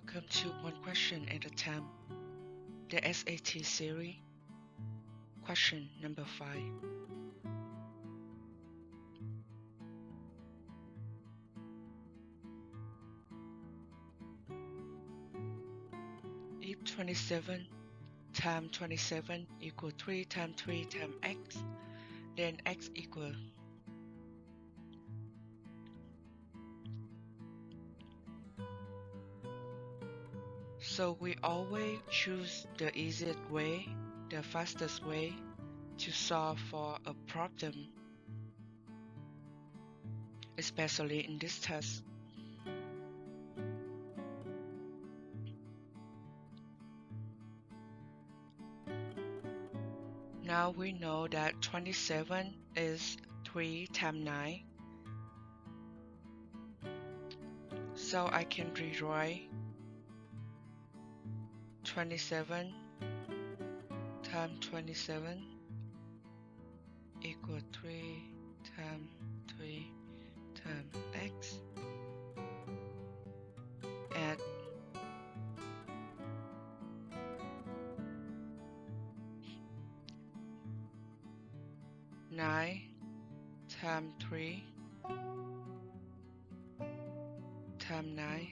Welcome to One Question at a Time, the SAT series. Question number 5. If 27 times 27 equals 3 times 3 times x, then x equals So we always choose the easiest way, the fastest way to solve for a problem, especially in this test. Now we know that 27 is 3 times 9. So I can rewrite 27 times 27 equal 3 times 3 times x, and nine times 3 times 9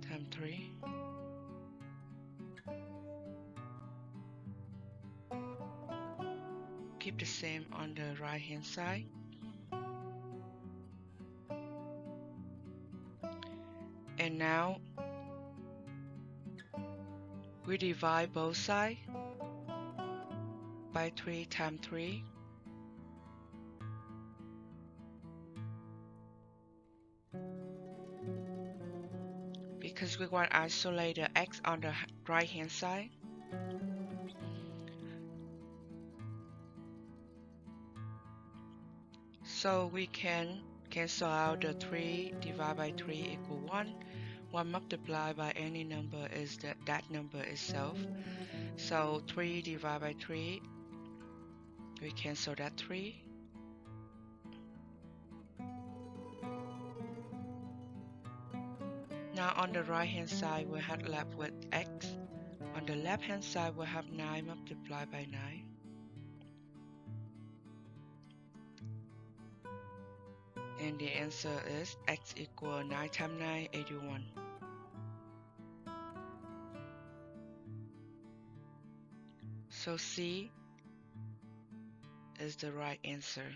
times 3 keep the same on the right hand side. And now we divide both sides by 3 times 3. Because we want to isolate the x on the right hand side. So we can cancel out the 3 divided by 3 equal 1. 1 multiplied by any number is that number itself. So 3 divided by 3, we cancel that 3. Now on the right hand side we have left with x. On the left hand side we have 9 multiplied by 9. And the answer is x equal 9 times 9, 81. So C is the right answer.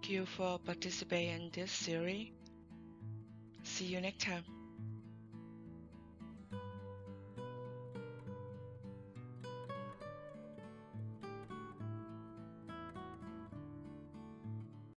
Thank you for participating in this series. See you next time.